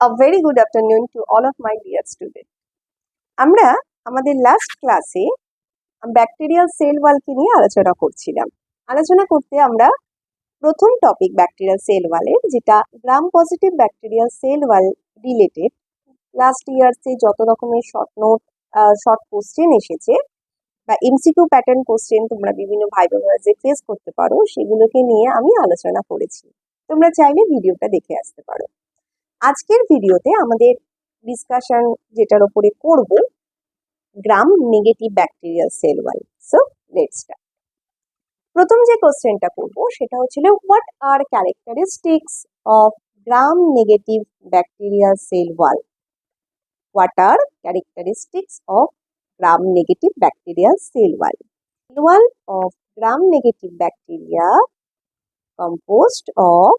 A very good afternoon to all of my dear students. আমরা আমাদের last ক্লাসে bacterial sell ওয়ালকে নিয়ে আলোচনা করছিলাম। আলোচনা করতে আমরা প্রথম টপিক ব্যাকটেরিয়াল সেল ওয়ালের, যেটা gram positive bacterial cell wall related last ইয়ার্সে যত রকমের শর্ট কোশ্চেন এসেছে বা এমসিকিউ প্যাটার্ন কোশ্চেন তোমরা বিভিন্ন ভাইবা ভয়েসে ফেস করতে পারো, সেগুলোকে নিয়ে আমি আলোচনা করেছি। তোমরা চাইলে ভিডিওটা দেখে আসতে পারো। আজকের ভিডিওতে আমাদের ডিসকাশন যেটার উপরে করব, গ্রাম negative bacterial cell wall. So let's start. প্রথম যে কোশ্চেনটা করব সেটা হচ্ছিল, what are characteristics of gram negative bacterial cell wall? What are characteristics of gram negative bacterial cell wall? Cell wall of gram negative bacteria composed of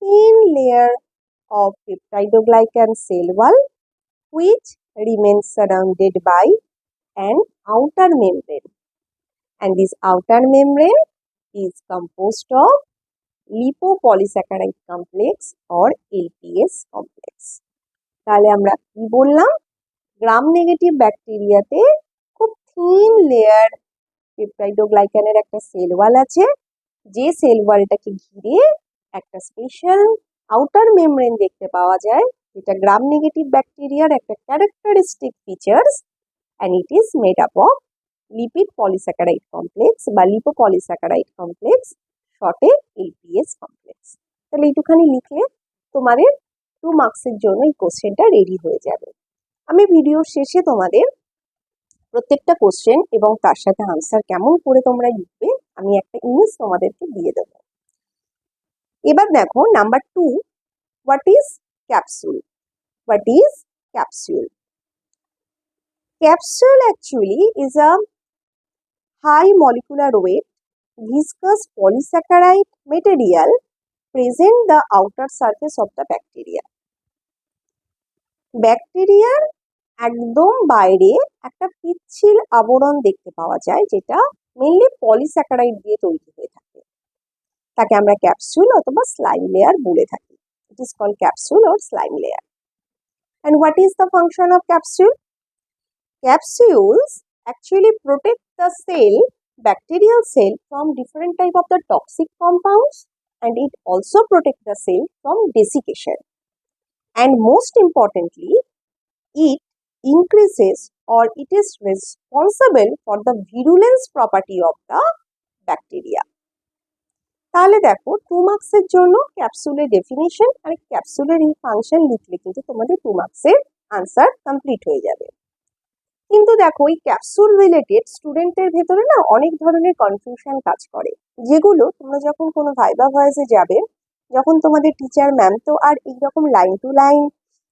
thin layer of peptidoglycan cell wall which remains surrounded by an outer membrane, and this outer membrane is composed of lipopolysaccharide complex or LPS complex. তাহলে আমরা কি বললাম? Gram negative ব্যাকটেরিয়াতে খুব thin layer পেপটাইডোগ্লাইকানের একটা cell wall আছে, যে sell ওয়ালটাকে ঘিরে একটা স্পেশাল আউটার মেমব্রেন দেখতে পাওয়া যায়, যেটা গ্রাম নেগেটিভ ব্যাকটেরিয়ার একটা characteristic features, and it is made up of lipid polysaccharide complex বা লিপোপলিস্যাকারাইড কমপ্লেক্স, শর্টে LPS কমপ্লেক্স। তাহলে এইটুখানি লিখলে তোমাদের 2 মার্কসের জন্য এই কোশ্চেনটা রেডি হয়ে যাবে। আমি ভিডিওর শেষে তোমাদের প্রত্যেকটা কোশ্চেন এবং তার সাথে আনসার কেমন করে তোমরা লিখবে আমি একটা ইমেজ তোমাদেরকে দিয়ে দেবো। এবার দেখো number 2, what is capsule? What is capsule? Capsule actually is a high molecular weight viscous polysaccharide material present the outer surface of the bacteria. ব্যাকটেরিয়ার একদম বাইরে একটা পিচ্ছিল আবরণ দেখতে পাওয়া যায়, যেটা মেইনলি পলিস্যাকারাইড দিয়ে তৈরি হয়ে থাকে। তাকে আমরা ক্যাপসুল অথবা স্লাইম লেয়ার বলে থাকি। It is called capsule or slime layer. And what is the function of capsule? Capsules actually protect the cell, bacterial cell, from different type of the toxic compounds, and it also protect the cell from desiccation. And most importantly, it increases or it is responsible for the virulence property of the bacteria. তাহলে দেখো 2 মার্কসের জন্য ক্যাপসুলের definition আর ক্যাপসুলের এই function লিখলে কিন্তু তোমাদের 2 মার্কসের answer complete হয়ে যাবে। কিন্তু দেখো এই ক্যাপসুল রিলেটেড স্টুডেন্টদের ভেতরে না অনেক ধরনের কনফিউশন কাজ করে, যেগুলো তোমরা যখন কোনো ভাইবা ভয়েসে যাবে, যখন তোমাদের টিচার ম্যাম তো আর এইরকম লাইন টু লাইন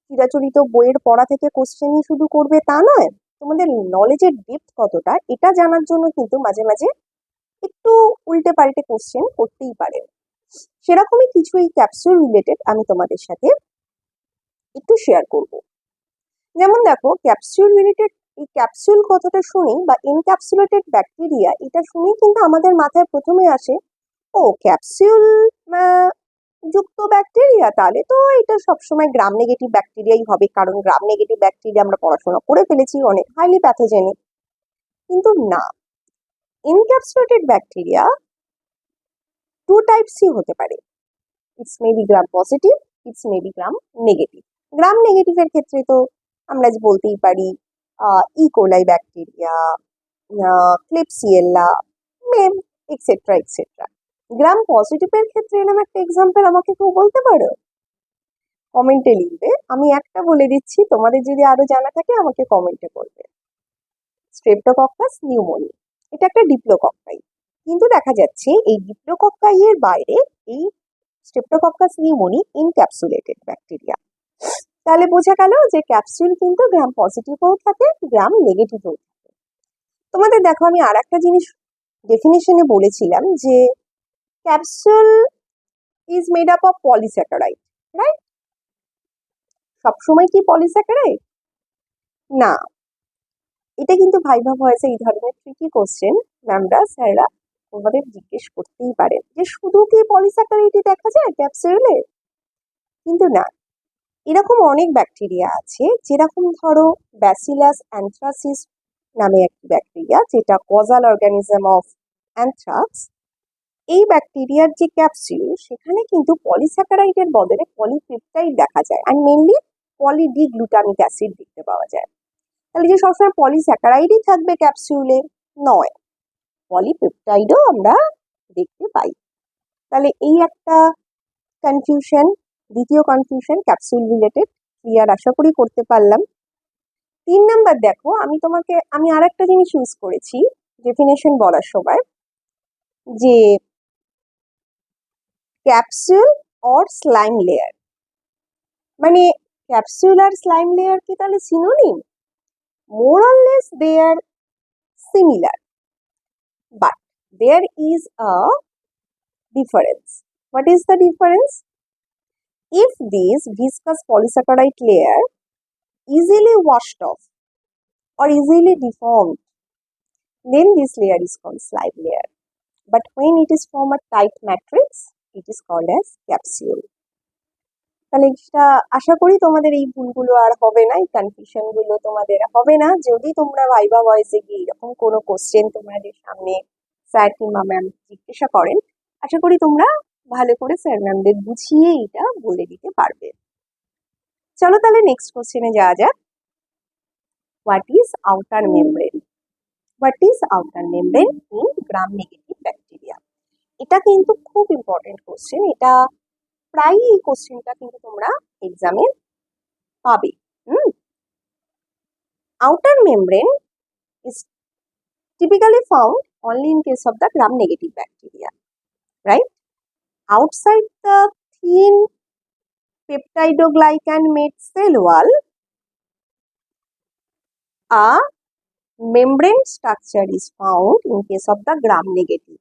চিরাচরিত বইয়ের পড়া থেকে কোশ্চেনই শুধু করবে তা নয়, তোমাদের নলেজের ডেপথ কতটা এটা জানার জন্য কিন্তু মাঝে মাঝে একটু উল্টে পাল্টে কোশ্চেন করতেই পারে। সেরকমই কিছু এই ক্যাপসুল রিলেটেড আমি তোমাদের সাথে একটু শেয়ার করব। যেমন দেখো ক্যাপসুল রিলেটেড, এই ক্যাপসুল কথাটা শুনি বা এনক্যাপসুলেটেড ব্যাকটেরিয়া এটা শুনেই কিন্তু আমাদের মাথায় প্রথমে আসে, ও ক্যাপসুল যুক্ত ব্যাকটেরিয়া, তাহলে তো এটা সবসময় গ্রাম নেগেটিভ ব্যাকটেরিয়াই হবে, কারণ গ্রাম নেগেটিভ ব্যাকটেরিয়া আমরা পড়াশোনা করে ফেলেছি, অনেক হাইলি প্যাথোজেনিক। কিন্তু না, এনক্যাপসুলেটেড ব্যাকটেরিয়া 2 টাইপসই হতে পারে। It's maybe gram positive, it's maybe gram negative. Gram নেগেটিভের ক্ষেত্রে তো আমরা বলতেই পারি ইকোলাই ব্যাকটেরিয়া, ক্লিপসিয়েল্লা, মেম, এক্সেট্রা এক্সেট্রা। গ্রাম পজিটিভের ক্ষেত্রে এরকম একটা এক্সাম্পল আমাকে কেউ বলতে পারো? কমেন্টে লিখবে। আমি একটা বলে দিচ্ছি, তোমাদের যদি আরো জানা থাকে আমাকে কমেন্টে বলবে। স্ট্রেপ্টোকক্কাস নিউমোনি, এটা একটা ডিপ্লোকক্কাই, কিন্তু দেখা যাচ্ছে এই ডিপ্লোকক্কাই এর বাইরে এই স্ট্রেপ্টোকক্কাস নিউমোনি ইনক্যাপসুলেটেড ব্যাকটেরিয়া। তাহলে বোঝা গেল যে ক্যাপসুল কিন্তু গ্রাম পজিটিভও থাকে, গ্রাম নেগেটিভও থাকে। তোমাদের দেখো আমি আর একটা জিনিস ডেফিনেশনে বলেছিলাম যে capsule is made up of polysaccharide, right? সবসময় কি পলিস্যাকারাইড? না, এটা কিন্তু ভাইভা ভয়েসে এই ধরনের ট্রিকি কোশ্চেন ম্যামরা স্যাররা তোমাদের জিজ্ঞেস করতেই পারেন যে শুধু কি পলিস্যাকারাইডই দেখা যায় ক্যাপসুলে? কিন্তু না, এরকম অনেক ব্যাকটেরিয়া আছে, যেরকম ধরো ব্যাসিলাস অ্যানথ্রাসিস নামে একটি ব্যাকটেরিয়া, যেটা কজাল অর্গানিজম অফ অ্যানথ্রাক্স। এই ব্যাকটেরিয়ার যে ক্যাপসিউল, সেখানে কিন্তু পলিস্যাকারাইডের বদলে পলিপেপটাইড দেখা যায়, আর মেনলি পলিডিগ্লুটামিক অ্যাসিড দেখতে পাওয়া যায়। তাহলে যে সবসময় পলিস্যাকারাইডই থাকবে ক্যাপসিউলে, নয়, পলিপেপটাইডও আমরা দেখতে পাই। তাহলে এই একটা কনফিউশন, দ্বিতীয় কনফিউশন ক্যাপসুল রিলেটেড ক্লিয়ার আশা করি করতে পারলাম। 3 নাম্বার দেখো, আমি আর একটা জিনিস ইউজ করেছি ডেফিনেশন বলার সময়, যে ক্যাপসুল অর স্লাইম লেয়ার, মানে ক্যাপসুল আর স্লাইম লেয়ার কি তাহলে synonym? More or less they are similar, but there is a difference. What is the difference? If this viscous polysaccharide layer easily washed off or easily deformed, then this layer is called slime layer. But when it is from a tight matrix, it is called as capsule. তাহলে সেটা আশা করি তোমাদের এই ভুলগুলো আর হবে না, এই confusion গুলো তোমাদের হবে না। যদি তোমরা ভাইবা ভয়েসে গিয়ে এরকম কোনো কোশ্চেন তোমাদের সামনে স্যার কিংবা ম্যাম জিজ্ঞাসা করেন, আশা করি তোমরা ভালো করে স্যার ম্যামদের বুঝিয়ে এটা বলে দিতে পারবে। চলো তাহলে নেক্সট কোশ্চেনে যাওয়া যাক। What is outer membrane? What is outer membrane in gram negative bacteria? এটা কিন্তু খুব ইম্পর্টেন্ট কোশ্চেন, এটা প্রায় এই কোশ্চেনটা কিন্তু তোমরা এক্সামে পাবে। Outer membrane is typically found only in case of the gram-negative bacteria, right? Outside the thin peptidoglycan-made cell wall, a membrane structure is found in case of the gram-negative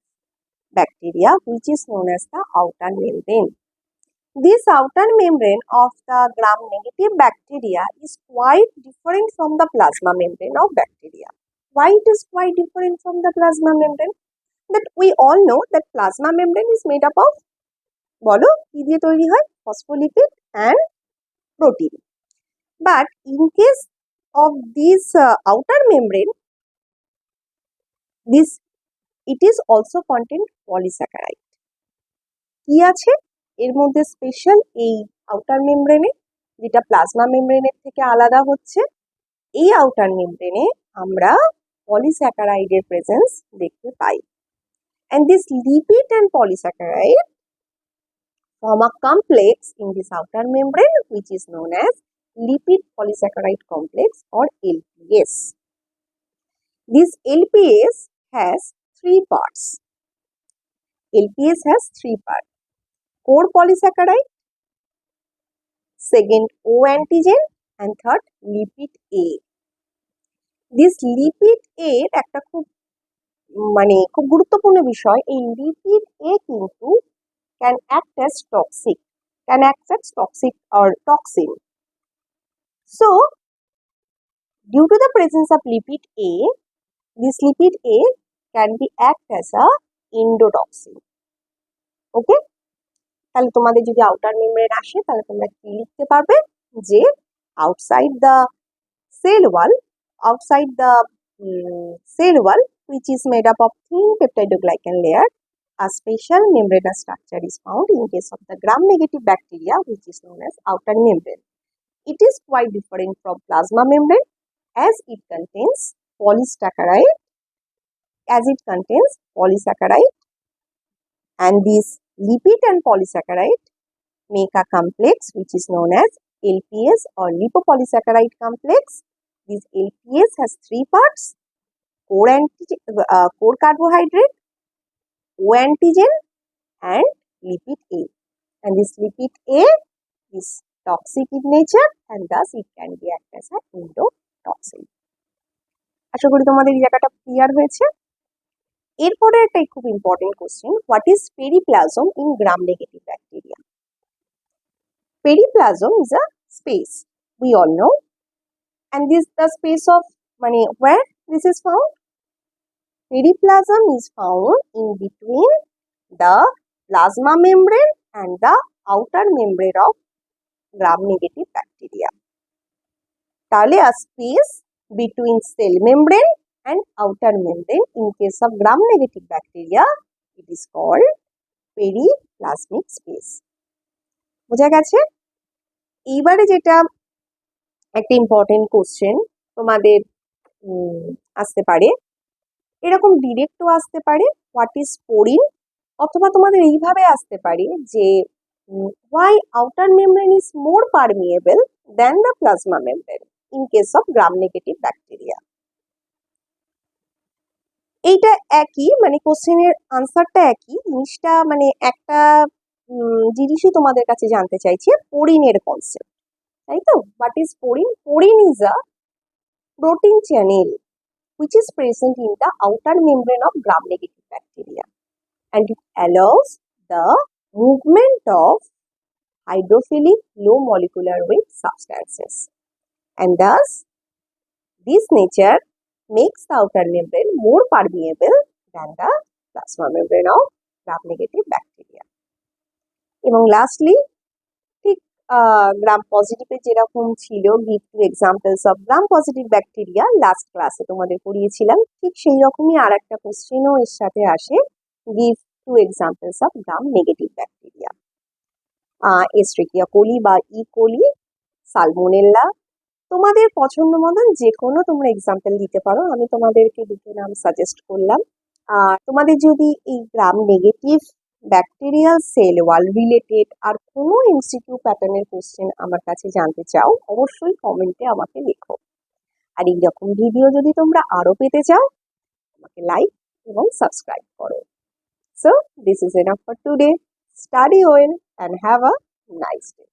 bacteria, which is known as the outer membrane. This outer membrane of the gram-negative bacteria is quite different from the plasma membrane of bacteria. Why it is quite different from the plasma membrane? That we all know that plasma membrane is made up of, বলো কি দিয়ে তৈরি হয়? Phospholipid and protein. But in case of this outer membrane, it is also contain polysaccharide. কি আছে এর মধ্যে special এই আউটার মেমব্রেনে, যেটা প্লাজমা মেমব্রেনের থেকে আলাদা হচ্ছে? এই আউটার মেমব্রেনে আমরা পলিস্যাকারাইডের প্রেজেন্স দেখতে পাই। And this lipid and polysaccharide form a complex in this outer membrane, which is known as lipid polysaccharide complex or LPS. This LPS has 3 parts. LPS has 3 parts. Core polysaccharide, second O antigen, and third lipid A. This lipid A একটা খুব গুরুত্বপূর্ণ বিষয়। এই lipid A কিন্তু can act as toxic or toxin. So, due to the presence of lipid A, this lipid A can be act as a endotoxin. Okay? তাহলে তোমাদের যদি outer membrane আসে, তাহলে তোমরা কি লিখতে পারবে? যে outside the cell wall, which is made up of thin peptidoglycan layer, a special membranous structure is found in case of the gram-negative bacteria, which is known as outer membrane. It is quite different from plasma membrane as it contains polysaccharide, and these lipid and polysaccharide make a complex which is known as LPS or lipopolysaccharide complex. This LPS has 3 parts: core carbohydrate, O antigen, and lipid A. And this lipid A is toxic in nature, and thus it can be act as an endotoxin. আশা করি তোমাদের এই জায়গাটা clear হয়েছে। এরপরে একটা খুব important question, what is periplasm in gram negative bacteria? Periplasm is a space, we all know, and this the space of where this is found? Periplasm is found in between the plasma membrane and the outer membrane of gram negative bacteria. তাহলে a space between cell membrane and outer membrane in case of gram negative bacteria, it is called periplasmic space. বোঝা গেছে? এইবারে যেটা একটা important question তোমাদের আসতে পারে, এরকম ডিরেক্টও আসতে পারে, হোয়াট ইজ পোরিন, অথবা তোমাদের এইভাবে আসতে পারে যে why outer membrane is more permeable than the plasma membrane in case of gram negative bacteria. এইটা একই, মানে কোশ্চেনের আনসারটা একই, জিনিসটা মানে একটা জিনিসই তোমাদের কাছে জানতে চাইছে, পোরিনের কনসেপ্ট, তাই তো? What is porin? Porin is a protein channel which is present in the outer membrane of gram negative bacteria, and it allows the movement of hydrophilic low molecular weight substances, and thus this nature makes the outer membrane more permeable than the plasma membrane of gram negative bacteria. এবং lastly ঠিক gram পজিটিভে যেরকম ছিল give two examples of gram positive bacteria, last ক্লাসে তোমাদের পড়িয়েছিলাম, ঠিক সেই রকমই আর একটা কোশ্চেনও এর সাথে আসে, give two examples of gram negative bacteria. Escherichia coli বা ই কোলি, সালমোনেল্লা, তোমাদের পছন্দ মতন যে কোনো তোমরা এক্সাম্পল দিতে পারো, আমি তোমাদেরকে দুটো নাম সাজেস্ট করলাম। আর তোমাদের যদি এই gram negative bacterial cell wall related আর কোনো এমসিকিউ প্যাটার্নের কোশ্চেন আমার কাছে জানতে চাও, অবশ্যই কমেন্টে আমাকে লেখো। আর এইরকম ভিডিও যদি তোমরা আরও পেতে চাও, আমাকে লাইক এবং সাবস্ক্রাইব করো। So this is enough for today. Study well and have a nice day.